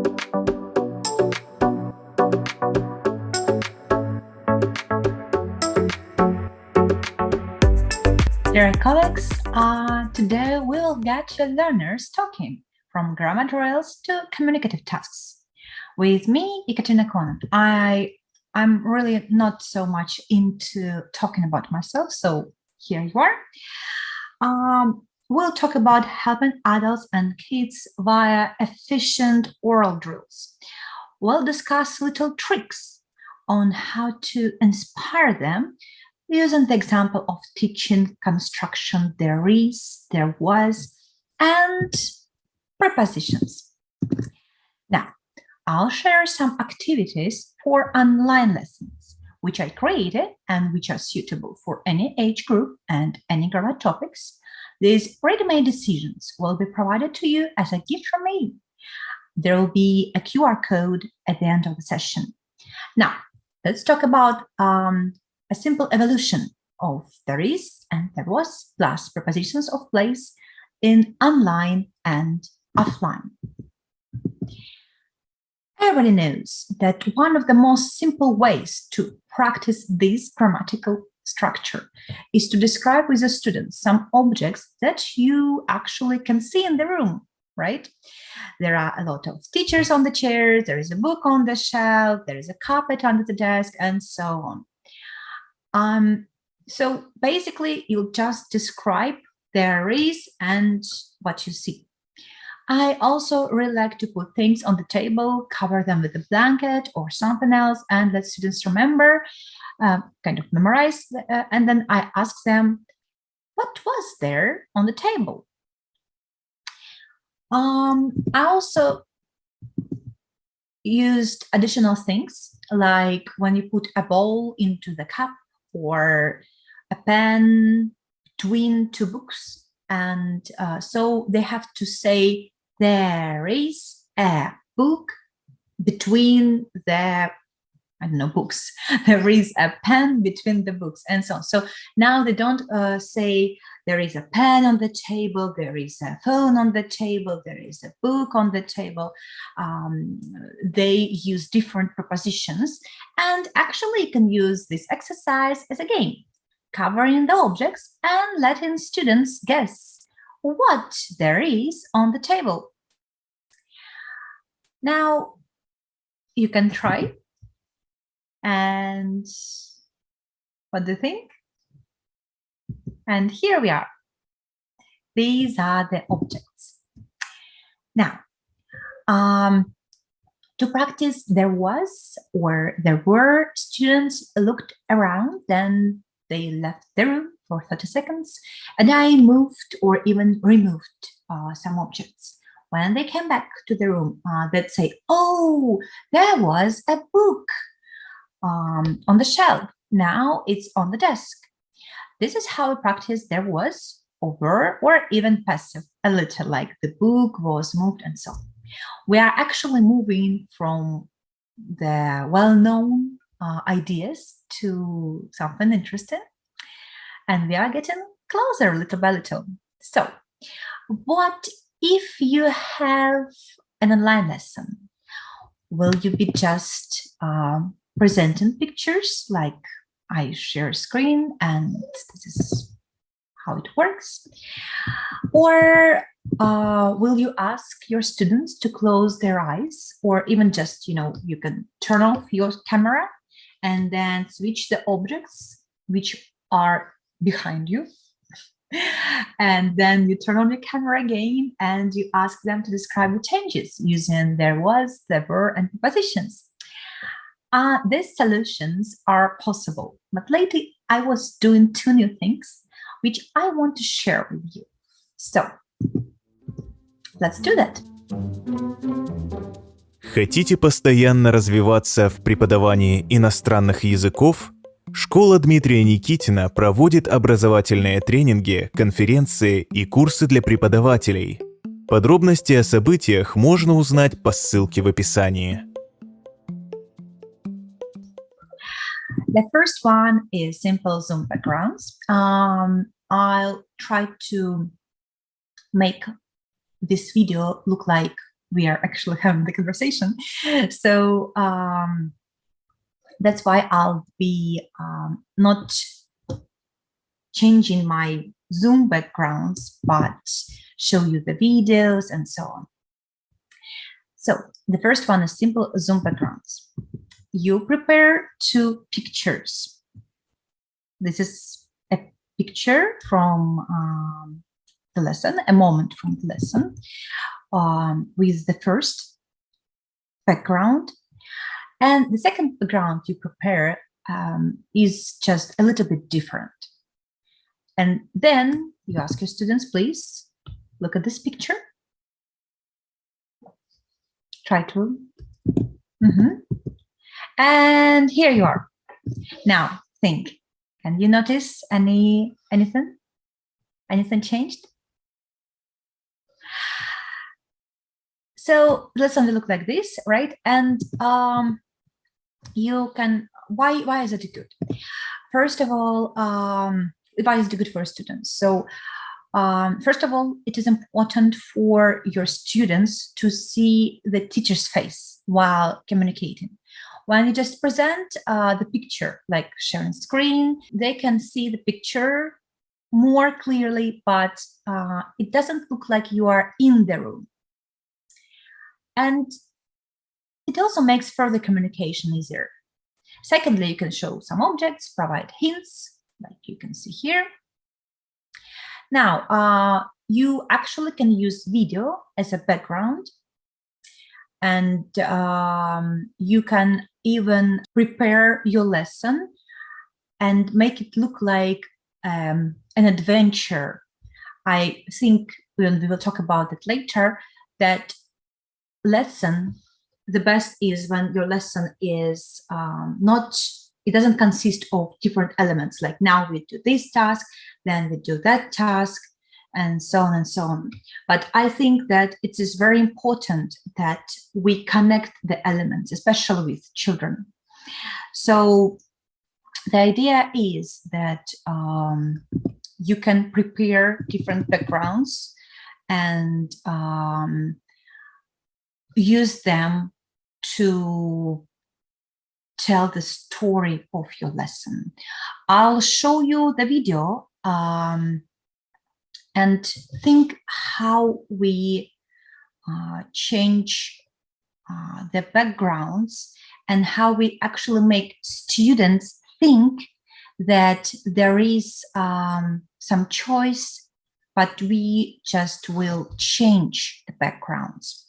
Dear colleagues, today we'll get your learners talking from grammar drills to communicative tasks. With me, Екатерina Конон. I'm really not so much into talking about myself, so here you are. We'll talk about helping adults and kids via efficient oral drills. We'll discuss little tricks on how to inspire them using the example of teaching construction there is, there was, and prepositions. Now, I'll share some activities for online lessons, which I created and which are suitable for any age group and any grammar topics. These ready-made decisions will be provided to you as a gift from me. There will be a QR code at the end of the session. Now, let's talk about a simple evolution of there is and there was plus prepositions of place in online and offline. Everybody knows that one of the most simple ways to practice this grammatical structure is to describe with the students some objects that you actually can see in the room, right? There are a lot of teachers on the chairs, there is a book on the shelf, there is a carpet under the desk, and so on. So basically, you'll just describe there is and what you see. I also really like to put things on the table, cover them with a blanket or something else, and let students remember, kind of memorize, and then I ask them, what was there on the table? I also used additional things, like when you put a ball into the cup, or a pen between two books, and so they have to say there is a book between the books. There is a pen between the books, and so on. So now they don't say there is a pen on the table, there is a phone on the table, there is a book on the table. They use different prepositions, and actually you can use this exercise as a game, covering the objects and letting students guess what there is on the table. Now you can try. And what do you think? And here we are. These are the objects. Now, to practice there was or there were, students looked around, then they left the room for 30 seconds, and I moved or even removed some objects. When they came back to the room, they'd say, oh, there was a book on the shelf. Now it's on the desk. This is how we practice there was, over, or even passive, a little, like the book was moved and so on. We are actually moving from the well-known ideas to something interesting, and we are getting closer little by little. So, what if you have an online lesson? Will you be just presenting pictures, like I share screen and this is how it works? Or will you ask your students to close their eyes, or even just, you can turn off your camera and then switch the objects which are behind you. And then you turn on your camera again and you ask them to describe the changes using there was, there were, and prepositions. These solutions are possible, but lately I was doing two new things which I want to share with you. So, let's do that. Хотите постоянно развиваться в преподавании иностранных языков? Школа Дмитрия Никитина проводит образовательные тренинги, конференции и курсы для преподавателей. Подробности о событиях можно узнать по ссылке в описании. The first one is simple Zoom backgrounds. I'll try to make this video look like we are actually having the conversation. So that's why I'll be not changing my Zoom backgrounds, but show you the videos and so on. So the first one is simple Zoom backgrounds. You prepare 2 pictures. This is a picture from the lesson, a moment from the lesson, with the first background. And the second background you prepare is just a little bit different. And then you ask your students, please look at this picture. Try to. And here you are. Now think. Can you notice anything? Anything changed? So let's only look like this, right? And you can. Why is it good? First of all, why is it good for students? So first of all, it is important for your students to see the teacher's face while communicating. When you just present the picture, like sharing screen, they can see the picture more clearly, but it doesn't look like you are in the room. And it also makes further communication easier. Secondly, you can show some objects, provide hints, like you can see here. Now, you actually can use video as a background, and you can even prepare your lesson and make it look like an adventure. I think we will talk about it later, that lesson, the best is when your lesson is it doesn't consist of different elements, like now we do this task, then we do that task, and so on and so on. But I think that it is very important that we connect the elements, especially with children. So the idea is that you can prepare different backgrounds and use them to tell the story of your lesson. I'll show you the video and think how we change the backgrounds and how we actually make students think that there is some choice, but we just will change the backgrounds.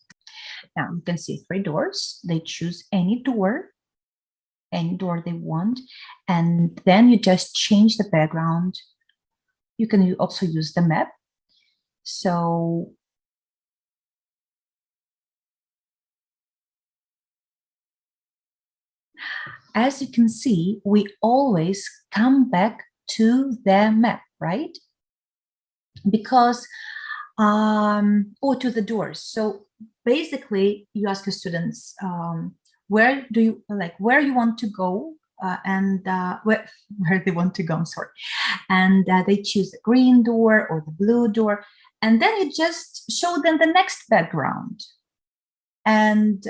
Now you can see 3 doors. They choose any door they want, and then you just change the background. You can also use the map. So as you can see, we always come back to the map, right? Because or to the doors. So basically you ask your students where you want to go, and where they want to go, I'm sorry. And they choose the green door or the blue door, and then you just show them the next background. And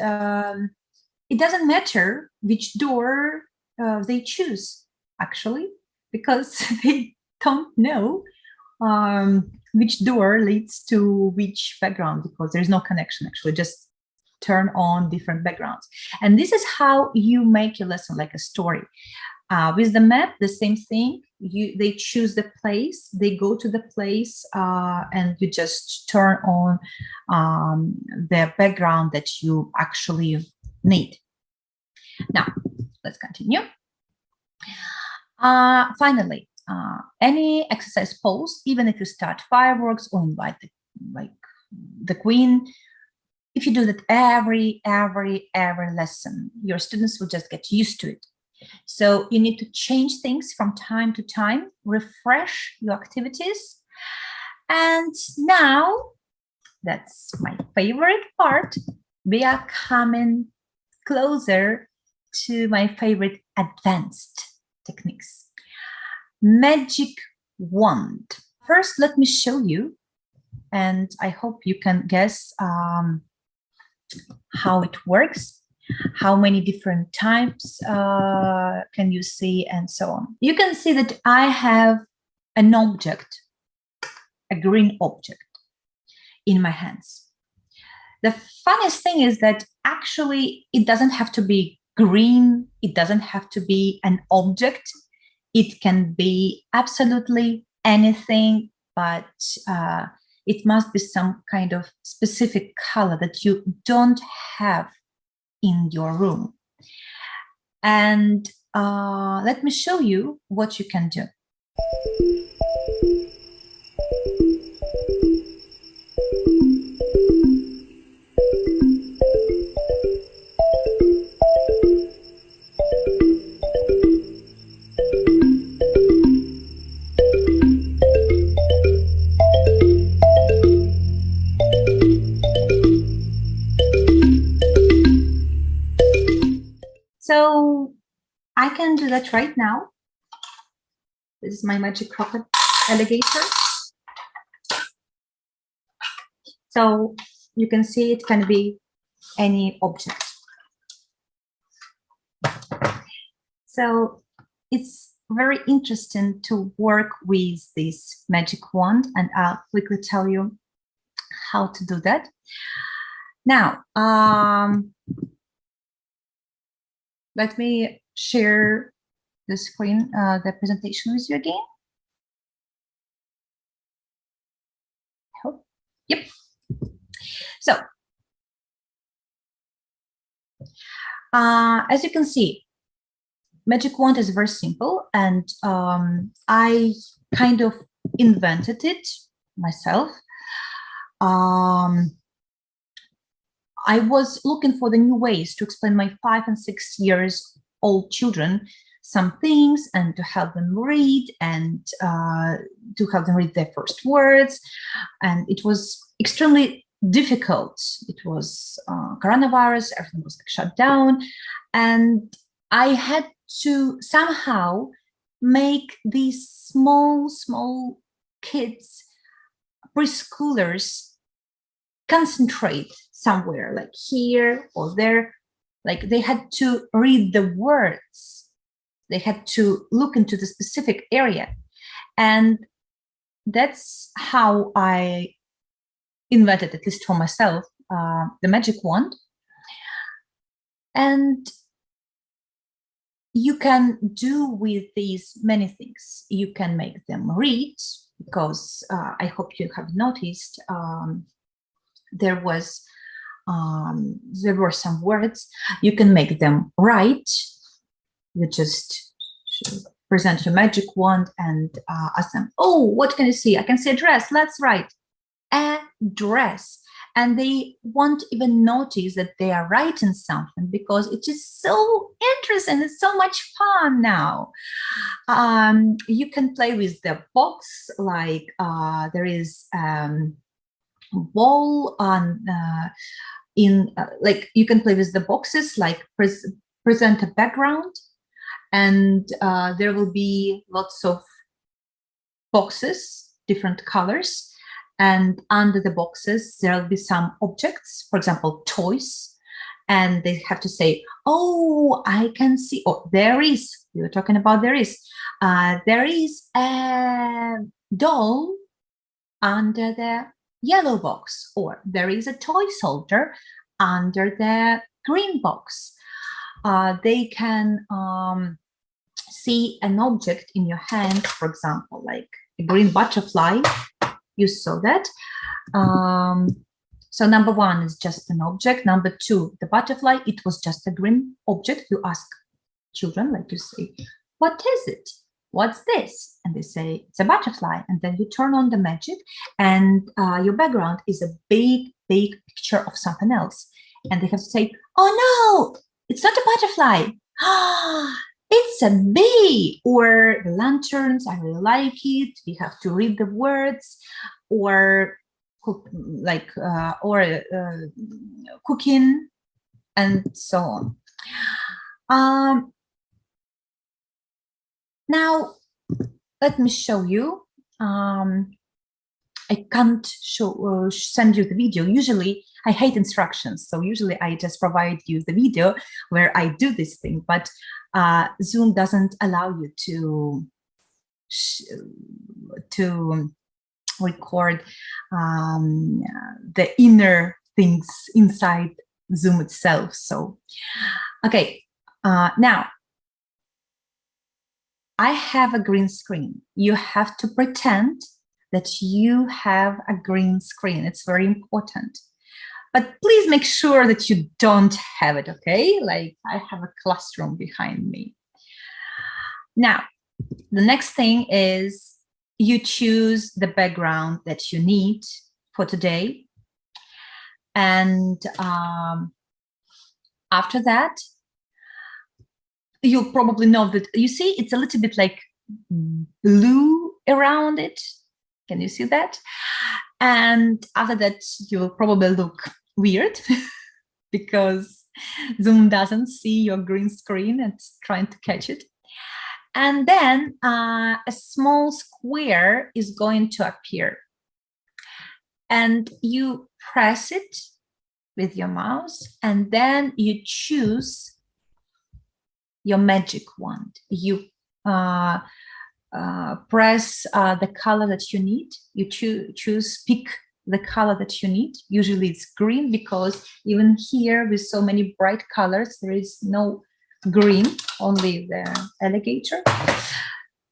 it doesn't matter which door they choose, actually, because they don't know which door leads to which background, because there's no connection, actually. Just turn on different backgrounds. And this is how you make your lesson like a story. With the map, the same thing. They choose the place, they go to the place, and you just turn on the background that you actually need. Now, let's continue. Finally, any exercise pose, even if you start fireworks or invite the queen, if you do that every lesson, your students will just get used to it. So you need to change things from time to time, refresh your activities. And now, that's my favorite part. We are coming closer to my favorite advanced techniques. Magic wand. First, let me show you, and I hope you can guess how it works, how many different types can you see, and so on. You can see that I have an object, a green object in my hands. The funniest thing is that actually it doesn't have to be green. It doesn't have to be an object. It can be absolutely anything, but it must be some kind of specific color that you don't have in your room. And let me show you what you can do. So I can do that right now. This is my magic carpet alligator. So you can see it can be any object. So it's very interesting to work with this magic wand, and I'll quickly tell you how to do that. Now, let me share the screen, the presentation with you again. Yep. So, as you can see, magic wand is very simple, and I kind of invented it myself. I was looking for the new ways to explain my 5 and 6 years old children some things, and to help them read, and to help them read their first words. And it was extremely difficult. It was coronavirus, everything was like shut down. And I had to somehow make these small kids, preschoolers, concentrate somewhere, like here or there. Like they had to read the words. They had to look into the specific area. And that's how I invented, at least for myself, the magic wand. And you can do with these many things. You can make them read, because I hope you have noticed there were some words. You can make them write. You just present your magic wand and ask them, oh, what can you see? I can see a dress. Let's write a dress. And they won't even notice that they are writing something, because it is so interesting. It's so much fun now. You can play with the box, like there is wall on like you can play with the boxes, like present a background, and there will be lots of boxes, different colors, and under the boxes there will be some objects, for example toys, and they have to say, oh, I can see, oh, there is, we were talking about there is a doll under the yellow box, or there is a toy soldier under the green box. They can see an object in your hand, for example, like a green butterfly. You saw that. So number one is just an object. Number two, the butterfly, it was just a green object. You ask children, like you say, what is it? What's this? And they say, it's a butterfly. And then you turn on the magic, and your background is a big picture of something else. And they have to say, oh no, it's not a butterfly. It's a bee. Or the lanterns, I really like it. We have to read the words. Or cooking, and so on. Now, let me show you I can't send you the video. Usually I hate instructions. So usually I just provide you the video where I do this thing, but Zoom doesn't allow you to record the inner things inside Zoom itself. So, okay, now I have a green screen. You have to pretend that you have a green screen. It's very important. But please make sure that you don't have it, okay? Like I have a classroom behind me. Now, the next thing is you choose the background that you need for today. And after that, you'll probably know that, you see, it's a little bit like blue around it. Can you see that? And after that, you will probably look weird because Zoom doesn't see your green screen. It's trying to catch it. And then a small square is going to appear. And you press it with your mouse, and then you choose your magic wand. You press the color that you need. You pick the color that you need. Usually it's green, because even here with so many bright colors, there is no green, only the alligator.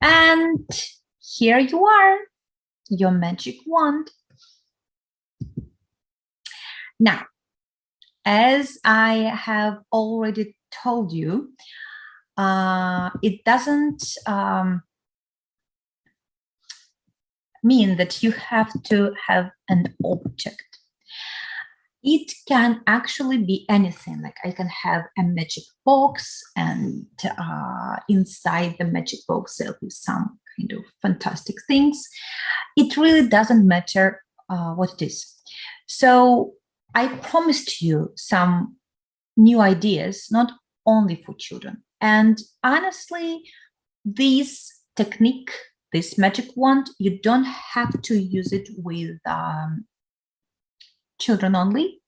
And here you are, your magic wand. Now, as I have already told you, it doesn't mean that you have to have an object. It can actually be anything. Like I can have a magic box, and inside the magic box there'll be some kind of fantastic things. It really doesn't matter what it is. So I promised you some new ideas, not only for children. And honestly, this technique, this magic wand, you don't have to use it with children only.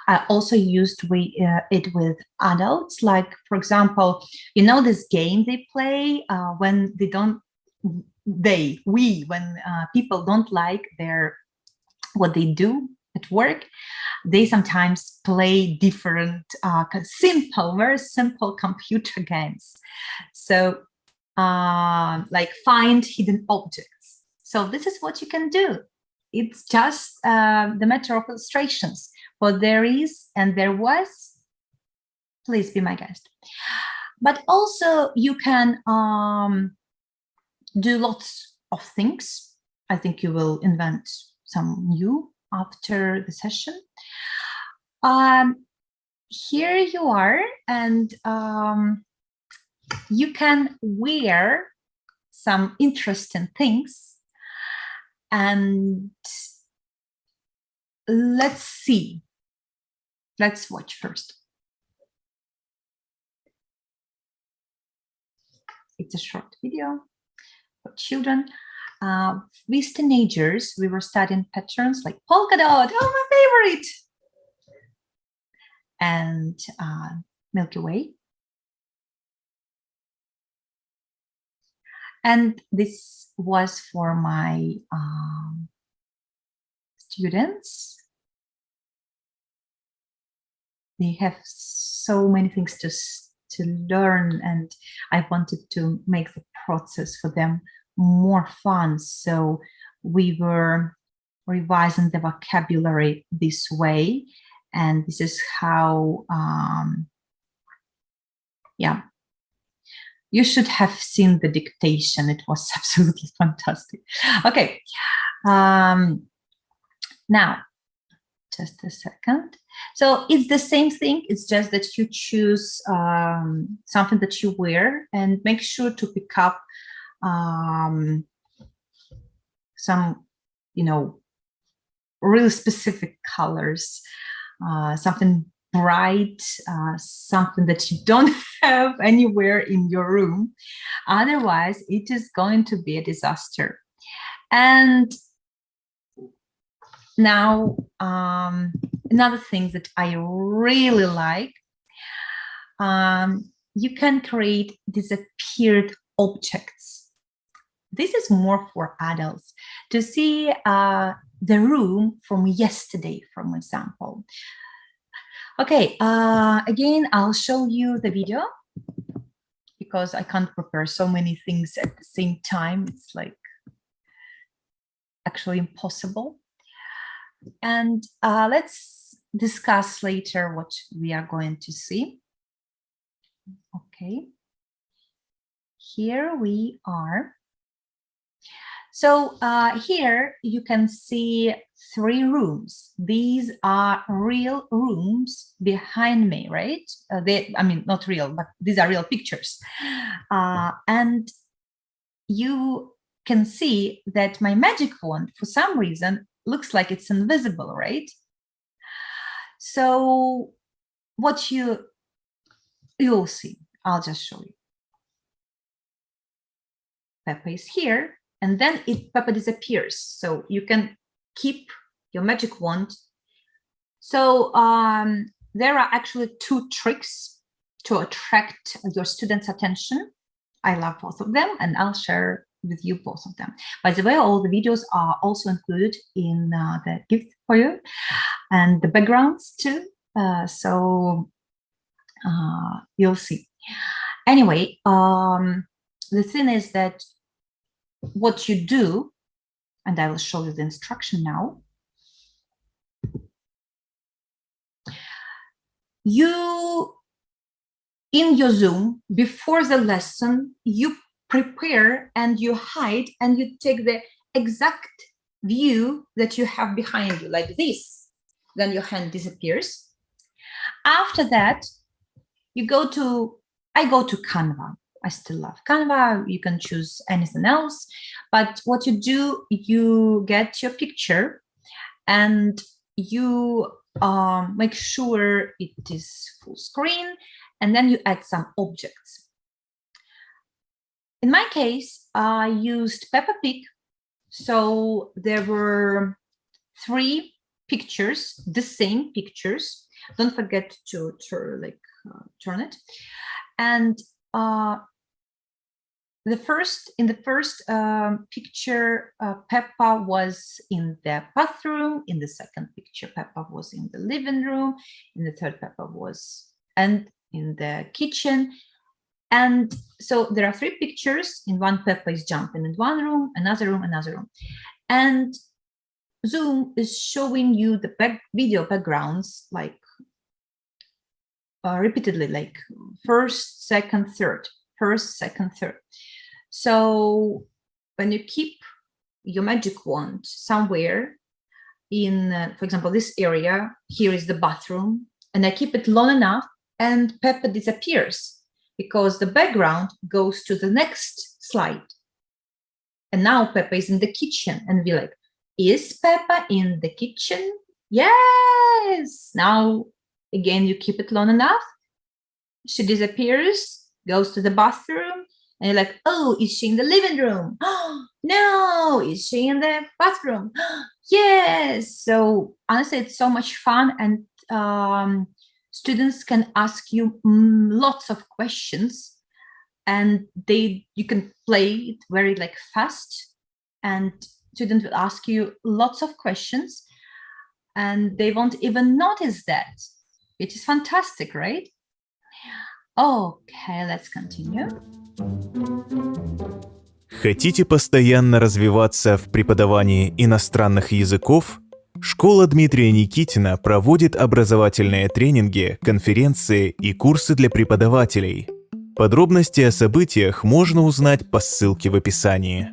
I also used it with adults. Like, for example, you know this game they play when they don't, when people don't like what they do at work, they sometimes play different very simple computer games. So like find hidden objects. So this is what you can do. It's just the matter of illustrations. What there is and there was, please be my guest. But also you can do lots of things. I think you will invent some new after the session. Here you are, and you can wear some interesting things. And let's see. Let's watch first. It's a short video for children. With teenagers, we were studying patterns like polka dot, oh, my favorite, and Milky Way. And this was for my students. They have so many things to learn, and I wanted to make the process for them more fun. So we were revising the vocabulary this way, and this is how, yeah. You should have seen the dictation. It was absolutely fantastic. Okay. Now, just a second. So it's the same thing. It's just that you choose something that you wear, and make sure to pick up some, really specific colors, something bright, something that you don't have anywhere in your room. Otherwise, it is going to be a disaster. And Now, another thing that I really like, you can create disappeared objects. This is more for adults to see the room from yesterday, for example. Okay, again, I'll show you the video because I can't prepare so many things at the same time. It's like actually impossible. And let's discuss later what we are going to see. Okay, here we are. So here you can see 3 rooms. These are real rooms behind me, right? I mean, not real, but these are real pictures. And you can see that my magic wand, for some reason, looks like it's invisible, right? So what you'll see, I'll just show you. Peppa is here. And then Peppa disappears. So you can keep your magic wand. So there are actually 2 tricks to attract your students' attention. I love both of them, and I'll share with you both of them. By the way, all the videos are also included in the gift for you, and the backgrounds too. So you'll see. Anyway, the thing is that what you do, and I will show you the instruction now. You, in your Zoom, before the lesson, you prepare and you hide and you take the exact view that you have behind you, like this. Then your hand disappears. After that, I go to Canva. I still love Canva. You can choose anything else. But what you do, you get your picture and you make sure it is full screen, and then you add some objects. In my case, I used Peppa Pig. So there were 3 pictures, the same pictures. Don't forget to turn it. And in the first picture, Peppa was in the bathroom. In the second picture, Peppa was in the living room. In the third, Peppa was in the kitchen. And so there are 3 pictures. In one, Peppa is jumping in one room, another room, another room. And Zoom is showing you the video backgrounds like repeatedly, like first, second, third, first, second, third. So when you keep your magic wand somewhere in, for example, this area, here is the bathroom, and I keep it long enough, and Peppa disappears because the background goes to the next slide. And now Peppa is in the kitchen, and we're like, is Peppa in the kitchen? Yes. Now, again, you keep it long enough. She disappears, goes to the bathroom, and you're like, oh, is she in the living room? Oh, no. Is she in the bathroom? Yes. So honestly, it's so much fun, and students can ask you lots of questions, and you can play it very fast, and students will ask you lots of questions, and they won't even notice that. It is fantastic, right? Okay, let's continue. Хотите постоянно развиваться в преподавании иностранных языков? Школа Дмитрия Никитина проводит образовательные тренинги, конференции и курсы для преподавателей. Подробности о событиях можно узнать по ссылке в описании.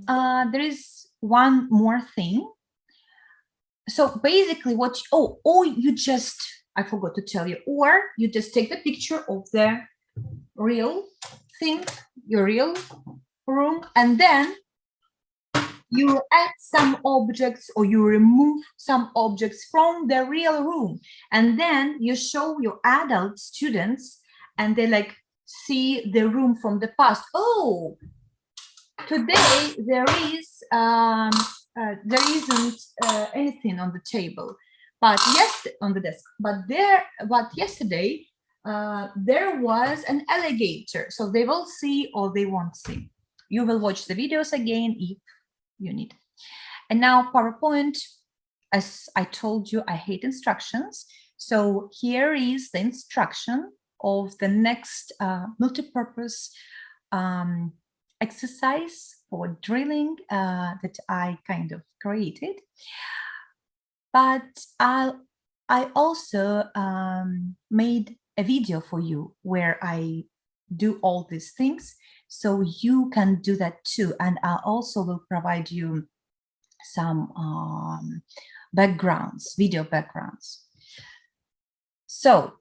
There is one more thing. So basically I forgot to tell you, or you just take the picture of the real thing, your real room, and then you add some objects or you remove some objects from the real room, and then you show your adult students, and they see the room from the past. Oh, today there is there isn't anything on the table, but on the desk. But yesterday there was an alligator. So they will see or they won't see. You will watch the videos again if you need. And now PowerPoint, as I told you, I hate instructions. So here is the instruction of the next multipurpose exercise for drilling that I kind of created. But I also made a video for you where I do all these things, so you can do that too. And I also will provide you some backgrounds, video backgrounds. So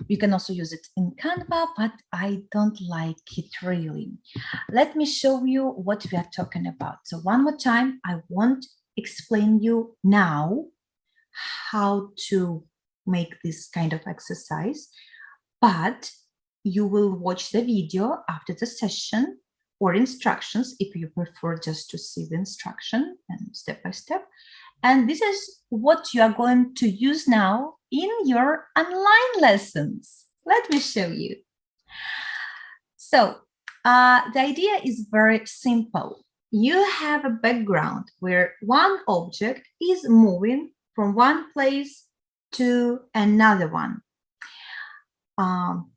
you can also use it in Canva, but I don't like it really. Let me show you what we are talking about. So one more time, I won't explain you now how to make this kind of exercise, but you will watch the video after the session or instructions if you prefer just to see the instruction and step by step. And this is what you are going to use now in your online lessons. Let me show you. So the idea is very simple. You have a background where one object is moving from one place to another one. From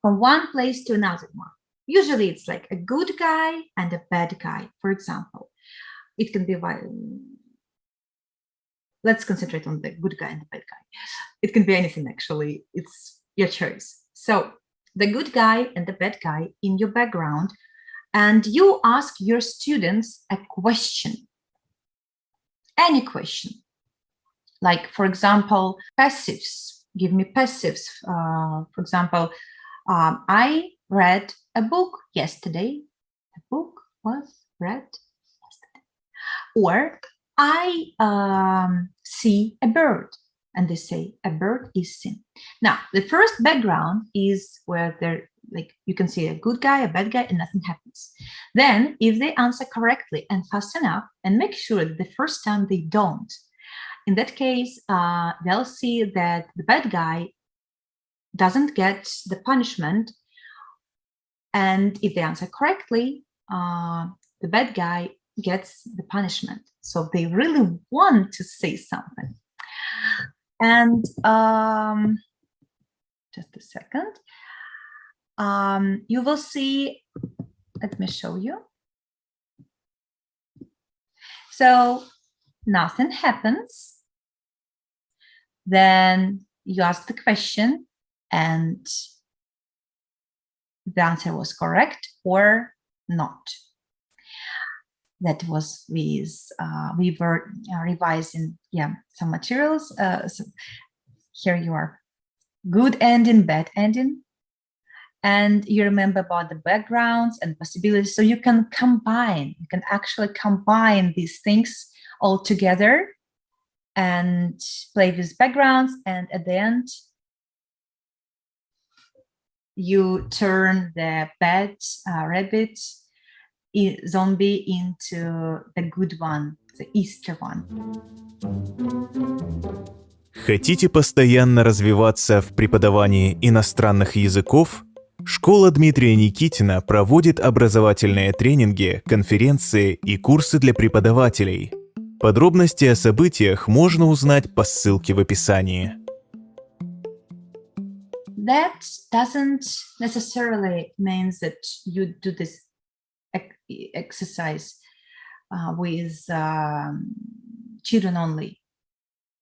one place to another one. Usually it's like a good guy and a bad guy, for example. It can be, let's concentrate on the good guy and the bad guy. It can be anything, actually. It's your choice. So the good guy and the bad guy in your background, and you ask your students a question, any question. Like, for example, passives. Give me passives. For example, I read a book yesterday. The book was read yesterday. Or I see a bird. And they say a bird is seen. Now, the first background is where they're like, you can see a good guy, a bad guy, and nothing happens. Then, if they answer correctly and fast enough, and make sure that the first time they don't, in that case, they'll see that the bad guy doesn't get the punishment. And if they answer correctly, the bad guy gets the punishment. So they really want to say something. And just a second. You will see, let me show you. So nothing happens. Then you ask the question and the answer was correct or not. That was with, we were revising, some materials. So here you are, good ending, bad ending. And you remember about the backgrounds and possibilities. So you can actually combine these things all together and play with backgrounds. And at the end, you turn the bad rabbit zombie into the good one, the Easter one. Хотите постоянно развиваться в преподавании иностранных языков? Школа Дмитрия Никитина проводит образовательные тренинги, конференции и курсы для преподавателей. Подробности о событиях можно узнать по ссылке в описании. That doesn't necessarily mean that you do this exercise with children only.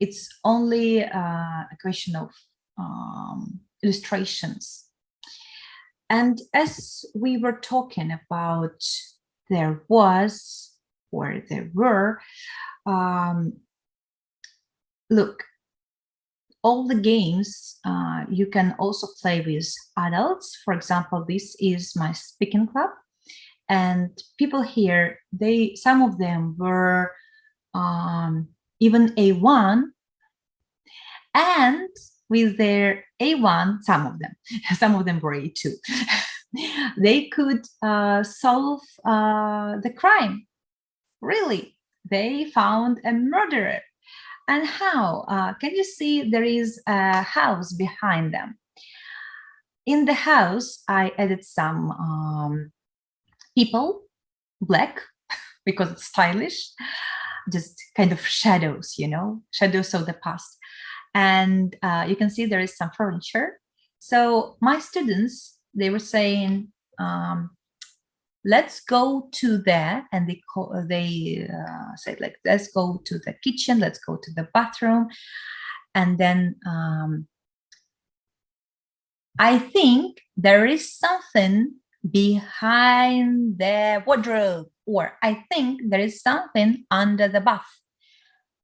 It's only a question of illustrations. And as we were talking about there was or there were, look, all the games you can also play with adults. For example, this is my speaking club. And people here, some of them were even A1, and with their A1, some of them were A2. they could solve the crime. Really, they found a murderer. And how? Can you see there is a house behind them? In the house, I added some people, black, because it's stylish, just kind of shadows, shadows of the past. And you can see there is some furniture. So my students, they were saying, let's go to there, and they said, like, let's go to the kitchen, let's go to the bathroom, and then I think there is something behind the wardrobe, or I think there is something under the bath.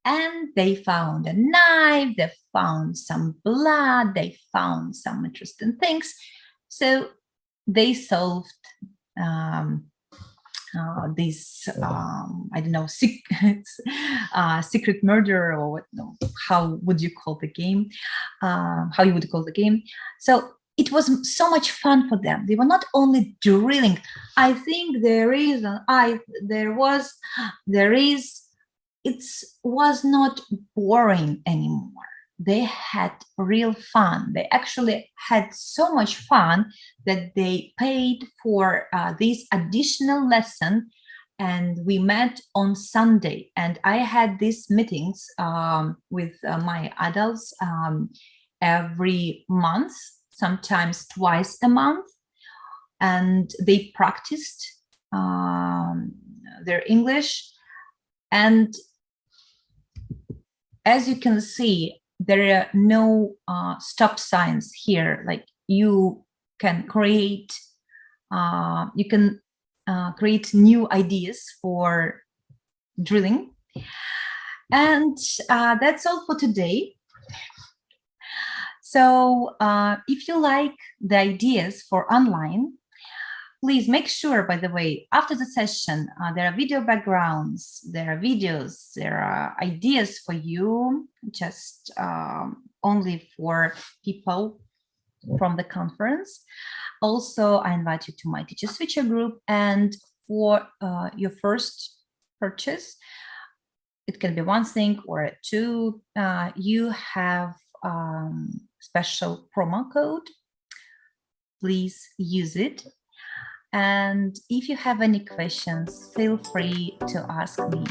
And they found a knife, they found some blood, they found some interesting things. So they solved this, I don't know, secret murder, or what, no, how would you call the game? How you would call the game. So it was so much fun for them. They were not only drilling. I think it was not boring anymore. They had real fun. They actually had so much fun that they paid for this additional lesson, and we met on Sunday. And I had these meetings with my adults every month, sometimes twice a month, and they practiced their English. And as you can see, there are no stop signs here. Like, you can create new ideas for drilling. And that's all for today. So if you like the ideas for online, please make sure, by the way, after the session, there are video backgrounds, there are videos, there are ideas for you, just only for people from the conference. Also, I invite you to my Teacher Switcher group, and for your first purchase, it can be one thing or two, you have special promo code. Please use it. And if you have any questions, feel free to ask me.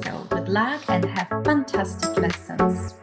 So good luck and have fantastic lessons.